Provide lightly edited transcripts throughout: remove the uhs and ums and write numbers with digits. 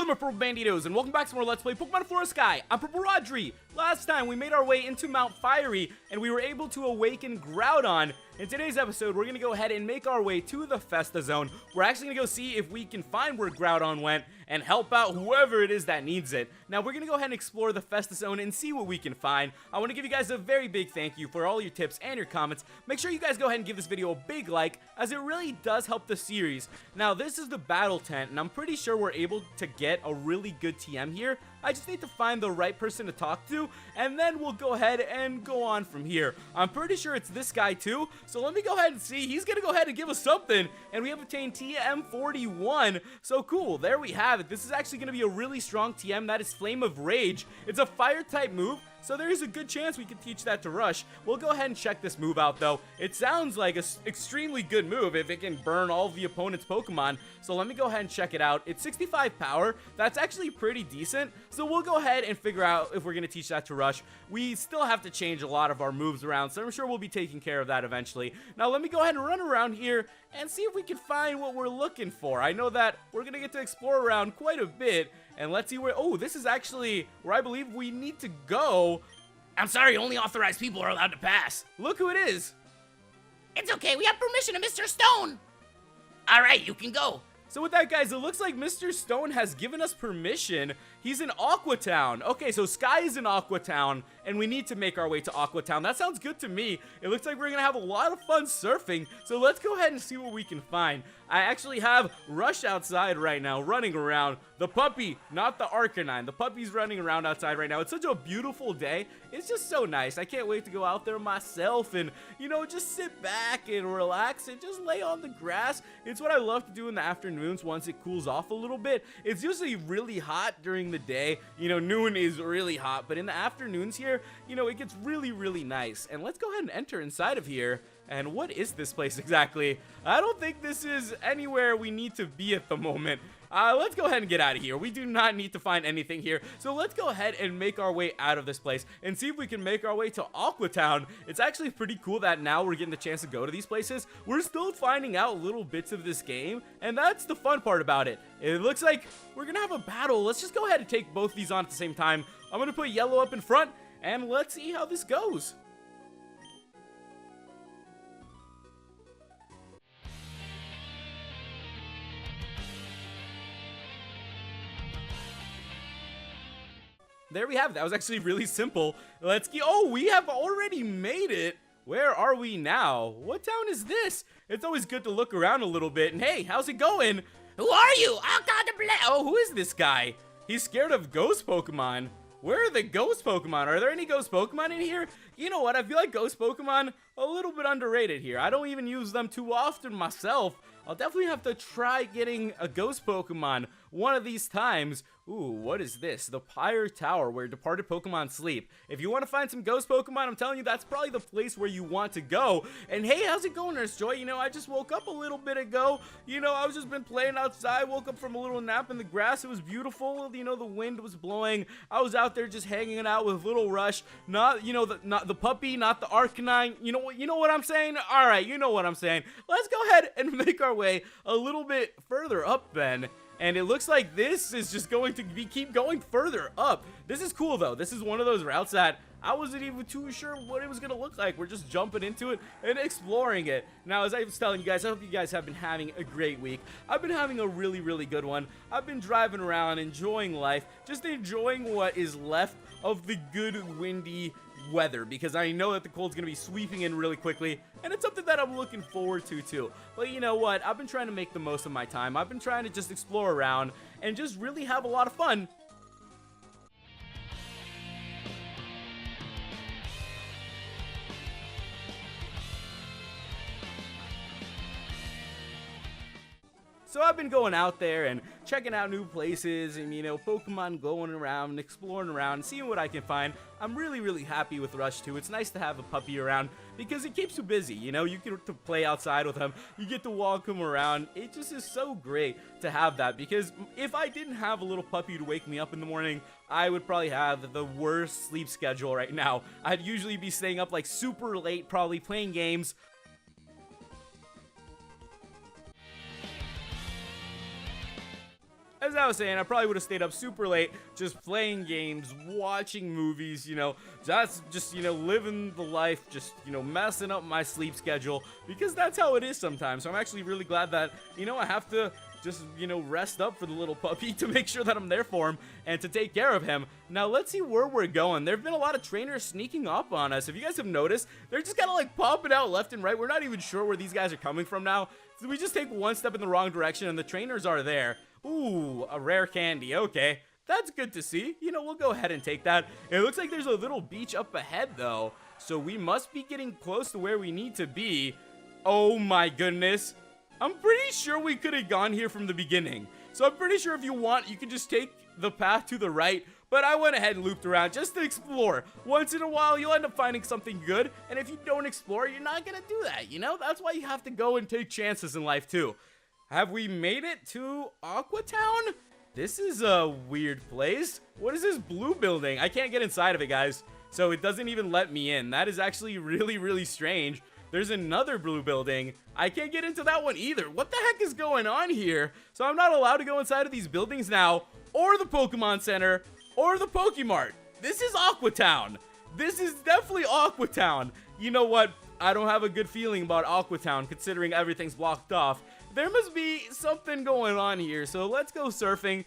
Hello my Purple Banditos, and welcome back to more Let's Play Pokemon Flora Sky. I'm PurpleRodri. Last time we made our way into Mount Fiery, and we were able to awaken Groudon. In today's episode, we're going to go ahead and make our way to the Festa Zone. We're actually going to go see if we can find where Groudon went and help out whoever it is that needs it. Now, we're going to go ahead and explore the Festa Zone and see what we can find. I want to give you guys a very big thank you for all your tips and your comments. Make sure you guys go ahead and give this video a big like, as it really does help the series. Now, this is the battle tent, and I'm pretty sure we're able to get a really good TM here. I just need to find the right person to talk to, and then we'll go ahead and go on from here. I'm pretty sure it's this guy too, so let me go ahead and see. He's gonna go ahead and give us something, and we have obtained TM41. So cool, there we have it. This is actually gonna be a really strong TM. That is Flame of Rage. It's a fire type move, so there is a good chance we could teach that to Rush. We'll go ahead and check this move out though. It sounds like an extremely good move if it can burn all of the opponent's Pokemon. So let me go ahead and check it out. It's 65 power. That's actually pretty decent. So we'll go ahead and figure out if we're going to teach that to Rush. We still have to change a lot of our moves around, so I'm sure we'll be taking care of that eventually. Now let me go ahead and run around here and see if we can find what we're looking for. I know that we're going to get to explore around quite a bit. And let's see where, oh, this is actually where I believe we need to go. I'm sorry, only authorized people are allowed to pass. Look who it is. It's okay, we have permission to Mr. Stone. All right, you can go. So with that, guys, it looks like Mr. Stone has given us permission. He's in Aqua Town. Okay, so Sky is in Aqua Town, and we need to make our way to Aqua Town. That sounds good to me. It looks like we're going to have a lot of fun surfing, so let's go ahead and see what we can find. I actually have Rush outside right now, running around. The puppy, not the Arcanine. The puppy's running around outside right now. It's such a beautiful day. It's just so nice. I can't wait to go out there myself and, you know, just sit back and relax and just lay on the grass. It's what I love to do in the afternoons once it cools off a little bit. It's usually really hot during the day. You know, noon is really hot, but in the afternoons here, you know, it gets really, really nice. And let's go ahead and enter inside of here. And what is this place exactly? I don't think this is anywhere we need to be at the moment. Let's go ahead and get out of here. We do not need to find anything here. So let's go ahead and make our way out of this place and see if we can make our way to Aqua Town. It's actually pretty cool that now we're getting the chance to go to these places. We're still finding out little bits of this game, and that's the fun part about it. It looks like we're gonna have a battle. Let's just go ahead and take both these on at the same time. I'm gonna put yellow up in front, and let's see how this goes. There we have it. That was actually really simple. Let's get, oh, we have already made it. Where are we now? What town is this? It's always good to look around a little bit. And hey, how's it going? Who are you? Oh, who is this guy? He's scared of ghost Pokemon. Where are the ghost Pokemon? Are there any ghost Pokemon in here? You know what? I feel like ghost Pokemon a little bit underrated here. I don't even use them too often myself. I'll definitely have to try getting a ghost Pokemon one of these times. Ooh, what is this? The Pyre Tower, where departed Pokemon sleep. If you want to find some ghost Pokemon, I'm telling you, that's probably the place where you want to go. And hey, how's it going, Nurse Joy? You know, I just woke up a little bit ago. You know, I've just been playing outside, woke up from a little nap in the grass. It was beautiful. You know, the wind was blowing. I was out there just hanging out with little Rush. Not, you know, not the puppy, not the Arcanine. You know what I'm saying? All right, you know what I'm saying. Let's go ahead and make our way a little bit further up then. And it looks like this is just going to keep going further up. This is cool though. This is one of those routes that I wasn't even too sure what it was going to look like. We're just jumping into it and exploring it. Now, as I was telling you guys, I hope you guys have been having a great week. I've been having a really, really good one. I've been driving around, enjoying life, just enjoying what is left of the good windy weather, because I know that the cold's gonna be sweeping in really quickly, and it's something that I'm looking forward to too. But you know what? I've been trying to make the most of my time. I've been trying to just explore around and just really have a lot of fun. So I've been going out there and checking out new places and, you know, Pokemon, going around and exploring around, seeing what I can find. I'm really, really happy with Rush too. It's nice to have a puppy around because it keeps you busy. You know, you get to play outside with him. You get to walk him around. It just is so great to have that, because if I didn't have a little puppy to wake me up in the morning, I would probably have the worst sleep schedule right now. I'd usually be staying up like super late, probably playing games. As as I was saying, I probably would have stayed up super late just playing games, watching movies, that's just, living the life, just, messing up my sleep schedule, because that's how it is sometimes. So I'm actually really glad that, I have to just, rest up for the little puppy to make sure that I'm there for him and to take care of him. Now, let's see where we're going. There have been a lot of trainers sneaking up on us. If you guys have noticed, they're just kind of like popping out left and right. We're not even sure where these guys are coming from now. So we just take one step in the wrong direction and the trainers are there. Ooh, a rare candy. Okay, that's good to see. We'll go ahead and take that. It looks like there's a little beach up ahead, though. So we must be getting close to where we need to be. Oh, my goodness. I'm pretty sure we could have gone here from the beginning. So I'm pretty sure if you want, you can just take the path to the right. But I went ahead and looped around just to explore. Once in a while, you'll end up finding something good. And if you don't explore, you're not going to do that, That's why you have to go and take chances in life, too. Have we made it to Aqua Town? This is a weird place. What is this blue building? I can't get inside of it, guys. So it doesn't even let me in. That is actually really, really strange. There's another blue building. I can't get into that one either. What the heck is going on here? So I'm not allowed to go inside of these buildings now, or the Pokemon Center, or the Pokemart. This is Aqua Town. This is definitely Aqua Town. You know what? I don't have a good feeling about Aqua Town, considering everything's blocked off. There must be something going on here, so let's go surfing.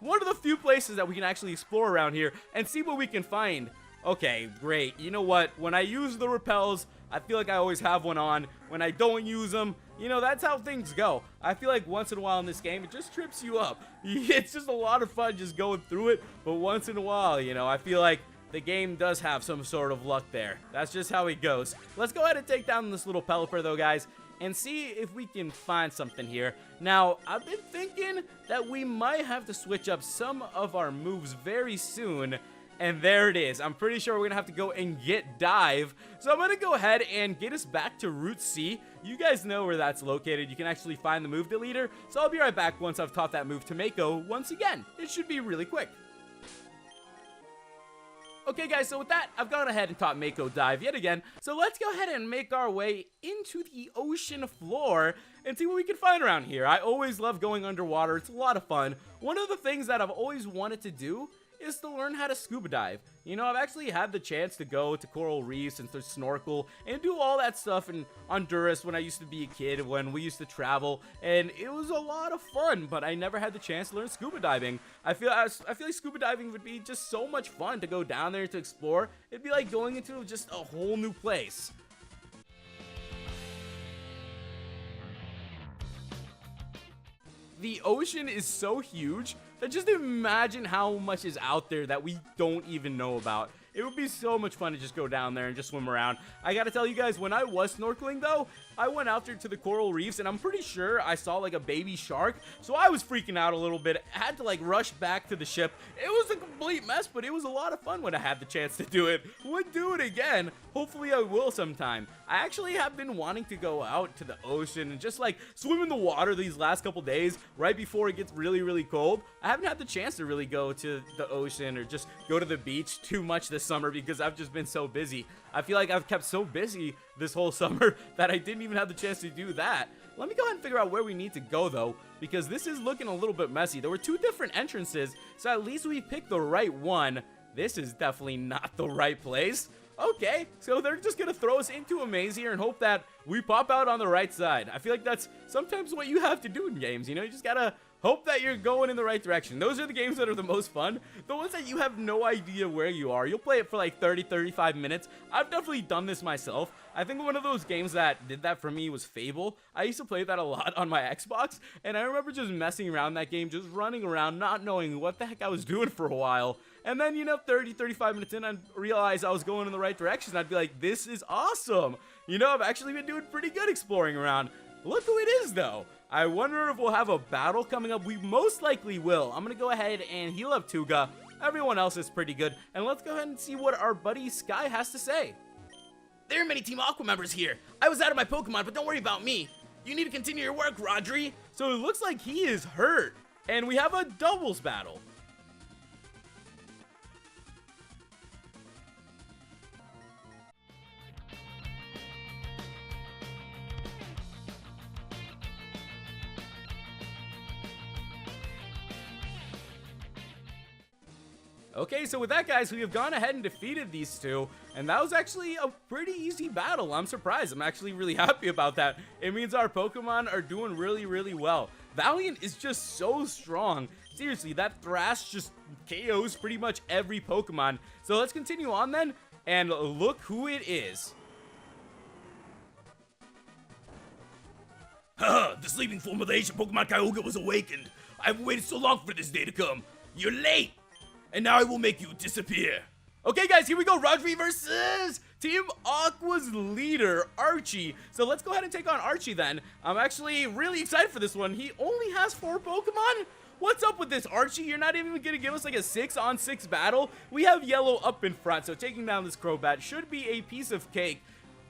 One of the few places that we can actually explore around here and see what we can find. Okay, great. You know what? When I use the repels, I feel like I always have one on. When I don't use them, that's how things go. I feel like once in a while in this game, it just trips you up. It's just a lot of fun just going through it, but once in a while, I feel like the game does have some sort of luck there. That's just how it goes. Let's go ahead and take down this little Pelipper, though, guys, and see if we can find something here. Now, I've been thinking that we might have to switch up some of our moves very soon. And there it is. I'm pretty sure we're going to have to go and get Dive. So I'm going to go ahead and get us back to Route C. You guys know where that's located. You can actually find the move deleter. So I'll be right back once I've taught that move to Mako once again. It should be really quick. Okay, guys, so with that, I've gone ahead and taught Mako Dive yet again. So let's go ahead and make our way into the ocean floor and see what we can find around here. I always love going underwater. It's a lot of fun. One of the things that I've always wanted to do is to learn how to scuba dive. I've actually had the chance to go to coral reefs and to snorkel and do all that stuff in Honduras when I used to be a kid, when we used to travel, and it was a lot of fun, but I never had the chance to learn scuba diving. I feel like scuba diving would be just so much fun to go down there to explore. It'd be like going into just a whole new place. The ocean is so huge that just imagine how much is out there that we don't even know about. It would be so much fun to just go down there and just swim around. I gotta tell you guys, when I was snorkeling though, I went out there to the coral reefs and I'm pretty sure I saw like a baby shark. So I was freaking out a little bit. I had to like rush back to the ship. It was a complete mess, but it was a lot of fun when I had the chance to do it. Would do it again. Hopefully I will sometime. I actually have been wanting to go out to the ocean and just like swim in the water these last couple days right before it gets really, really cold. I haven't had the chance to really go to the ocean or just go to the beach too much this summer because I've just been so busy. I feel like I've kept so busy this whole summer that I didn't even have the chance to do that. Let me go ahead and figure out where we need to go though, because this is looking a little bit messy. There were two different entrances, so at least we picked the right one. This is definitely not the right place. Okay, so they're just gonna throw us into a maze here and hope that we pop out on the right side. I feel like that's sometimes what you have to do in games, you just gotta hope that you're going in the right direction. Those are the games that are the most fun. The ones that you have no idea where you are. You'll play it for like 30-35 minutes. I've definitely done this myself. I think one of those games that did that for me was Fable. I used to play that a lot on my Xbox, and I remember just messing around that game, just running around, not knowing what the heck I was doing for a while. And then, 30-35 minutes in, I'd realize I was going in the right direction. I'd be like, this is awesome. I've actually been doing pretty good exploring around. Look who it is, though. I wonder if we'll have a battle coming up. We most likely will. I'm going to go ahead and heal up Tuga. Everyone else is pretty good. And let's go ahead and see what our buddy Sky has to say. There are many Team Aqua members here. I was out of my Pokemon, but don't worry about me. You need to continue your work, Rodri. So it looks like he is hurt. And we have a doubles battle. Okay, so with that, guys, we have gone ahead and defeated these two, and that was actually a pretty easy battle. I'm surprised. I'm actually really happy about that. It means our Pokemon are doing really, really well. Valiant is just so strong. Seriously, that Thrash just KOs pretty much every Pokemon. So let's continue on then, and look who it is. Haha, the sleeping form of the ancient Pokemon Kyogre was awakened. I've waited so long for this day to come. You're late, and now I will make you disappear. Okay, guys, here we go. Rodri versus Team Aqua's leader, Archie. So let's go ahead and take on Archie then. I'm actually really excited for this one. He only has 4 Pokemon. What's up with this, Archie? You're not even gonna give us like a 6-on-6 battle? We have Yellow up in front, so taking down this Crobat should be a piece of cake.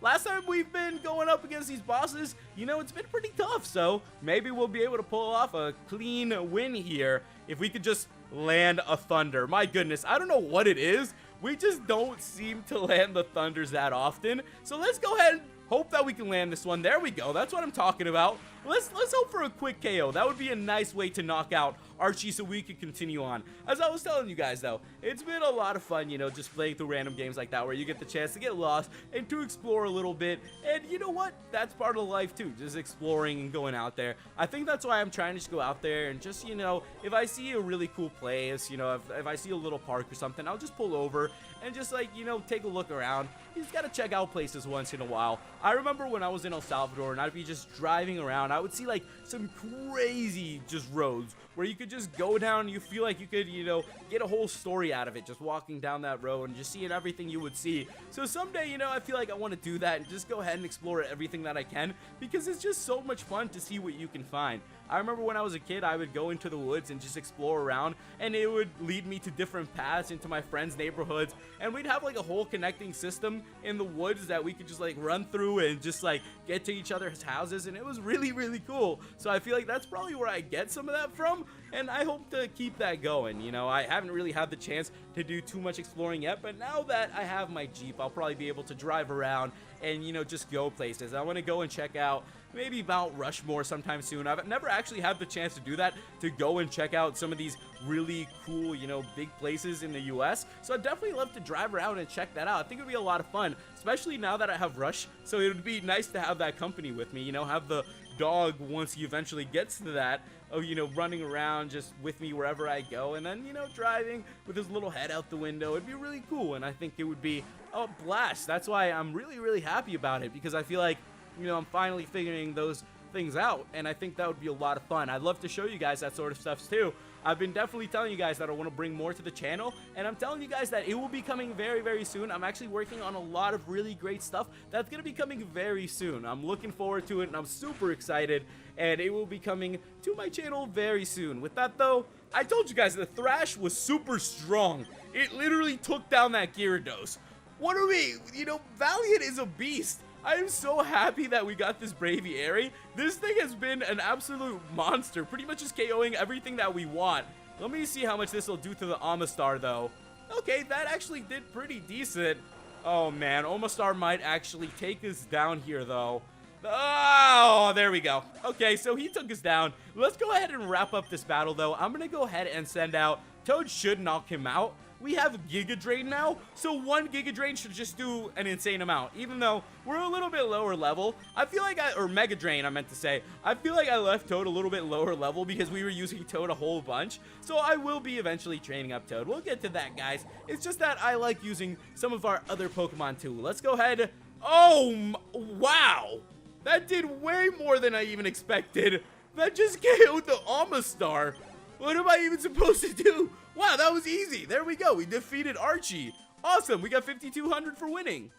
Last time we've been going up against these bosses, you know, it's been pretty tough, so maybe we'll be able to pull off a clean win here if we could just land a Thunder. My goodness, I don't know what it is. We just don't seem to land the Thunders that often. So let's go ahead and hope that we can land this one. There we go. That's what I'm talking about. Let's hope for a quick KO. That would be a nice way to knock out Archie so we can continue on. As I was telling you guys, though, it's been a lot of fun, you know, just playing through random games like that where you get the chance to get lost and to explore a little bit. And you know what? That's part of life, too, just exploring and going out there. I think that's why I'm trying to just go out there and just, you know, if I see a really cool place, you know, if I see a little park or something, I'll just pull over and just, like, you know, take a look around. You just gotta check out places once in a while. I remember when I was in El Salvador and I'd be just driving around, I would see like some crazy just roads where you could just go down and you feel like you could, you know, get a whole story out of it just walking down that road and just seeing everything you would see. So someday, you know, I feel like I want to do that and just go ahead and explore everything that I can because it's just so much fun to see what you can find. I remember when I was a kid, I would go into the woods and just explore around, and it would lead me to different paths into my friends' neighborhoods, and we'd have like a whole connecting system in the woods that we could just like run through and just like get to each other's houses, and it was really, really cool. So I feel like that's probably where I get some of that from, and I hope to keep that going. You know, I haven't really had the chance to do too much exploring yet, but now that I have my Jeep, I'll probably be able to drive around and, you know, just go places. I want to go and check out maybe Mount Rushmore sometime soon. I've never actually had the chance to do that, to go and check out some of these really cool, you know, big places in the US. So I'd definitely love to drive around and check that out. I think it would be a lot of fun, especially now that I have Rush. So it would be nice to have that company with me, you know, have the dog once he eventually gets to that, of, you know, running around just with me wherever I go, and then, you know, driving with his little head out the window. It'd be really cool, and I think it would be a blast. That's why I'm really, really happy about it, because I feel like, you know, I'm finally figuring those things out, and I think that would be a lot of fun. I'd love to show you guys that sort of stuff too. I've been definitely telling you guys that I want to bring more to the channel, and I'm telling you guys that it will be coming very, very soon. I'm actually working on a lot of really great stuff that's going to be coming very soon. I'm looking forward to it, and I'm super excited, and it will be coming to my channel very soon. With that, though, I told you guys the Thrash was super strong. It literally took down that Gyarados. What do we, you know, Valiant is a beast. I am so happy that we got this Braviary. This thing has been an absolute monster, pretty much just KOing everything that we want. Let me see how much this will do to the Omastar, though. Okay, that actually did pretty decent. Oh, man, Omastar might actually take us down here, though. Oh, there we go. Okay, so he took us down. Let's go ahead and wrap up this battle, though. I'm going to go ahead and send out. Toad should knock him out. We have Giga Drain now, so 1 Giga Drain should just do an insane amount. Even though we're a little bit lower level, I feel like or Mega Drain, I meant to say. I feel like I left Toad a little bit lower level because we were using Toad a whole bunch. So I will be eventually training up Toad. We'll get to that, guys. It's just that I like using some of our other Pokemon too. Let's go ahead. Oh, wow. That did way more than I even expected. That just KO'd the Omastar. What am I even supposed to do? Wow, that was easy. There we go. We defeated Archie. Awesome. We got 5,200 for winning.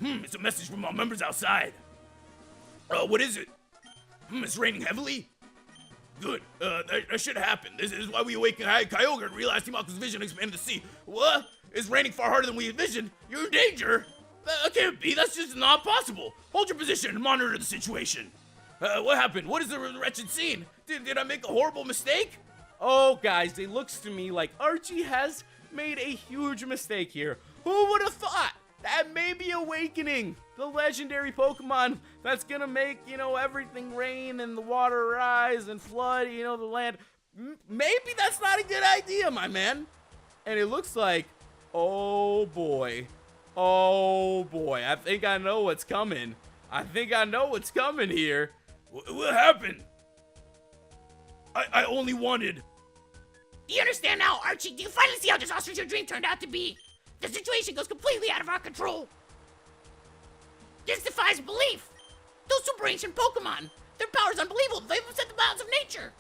It's a message from our members outside. What is it? It's raining heavily? Good. That should happen. This is why we awakened Kyogre and realized Team Aqua's vision expanded to sea. What? It's raining far harder than we envisioned. You're in danger. That can't be. That's just not possible. Hold your position and monitor the situation. What happened? What is the wretched scene? Did I make a horrible mistake? Oh, guys, it looks to me like Archie has made a huge mistake here. Who would have thought that maybe Awakening, the legendary Pokemon that's gonna make, you know, everything rain and the water rise and flood, you know, the land. Maybe that's not a good idea, my man. and it looks like, oh boy, I think I know what's coming. I think I know what's coming here. What happened? I only wanted... Do you understand now, Archie? Do you finally see how disastrous your dream turned out to be? The situation goes completely out of our control. This defies belief. Those super ancient Pokemon, their power is unbelievable. They've upset the balance of nature.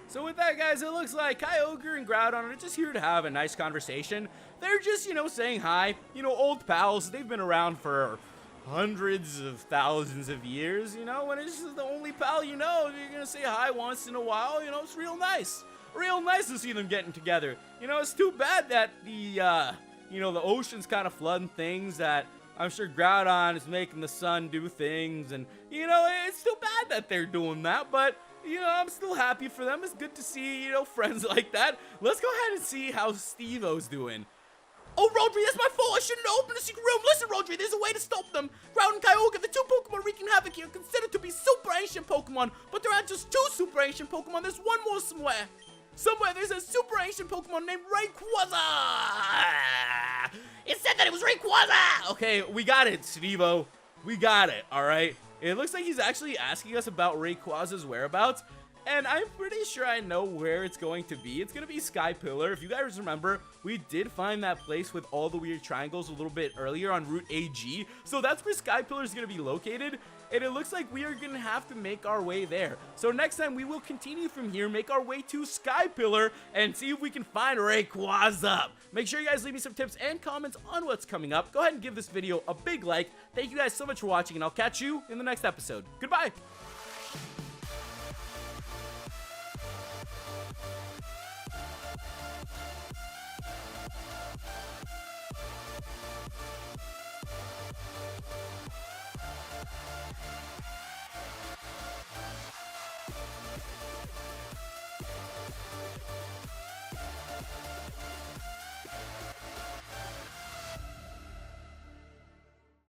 So with that, guys, it looks like Kyogre and Groudon are just here to have a nice conversation. They're just, saying hi. Old pals. They've been around for hundreds of thousands of years, and it's just the only pal you're gonna say hi once in a while. It's real nice. Real nice to see them getting together. It's too bad that the ocean's kind of flooding things, that I'm sure Groudon is making the sun do things, and, it's too bad that they're doing that, but... I'm still happy for them. It's good to see, friends like that. Let's go ahead and see how Steve-O's doing. Oh, Rodri, that's my fault. I shouldn't have opened the secret room. Listen, Rodri, there's a way to stop them. Groudon and Kyogre, the two Pokemon wreaking havoc here, are considered to be super ancient Pokemon, but there aren't just two super ancient Pokemon. There's one more somewhere. Somewhere there's a super ancient Pokemon named Rayquaza. It said that it was Rayquaza. Okay, we got it, Steve-O. We got it, all right? It looks like he's actually asking us about Rayquaza's whereabouts, and I'm pretty sure I know where it's going to be. It's going to be Sky Pillar. If you guys remember, we did find that place with all the weird triangles a little bit earlier on Route AG, so that's where Sky Pillar is going to be located, and it looks like we are going to have to make our way there. So next time, we will continue from here, make our way to Sky Pillar, and see if we can find Rayquaza. Make sure you guys leave me some tips and comments on what's coming up. Go ahead and give this video a big like. Thank you guys so much for watching, and I'll catch you in the next episode. Goodbye!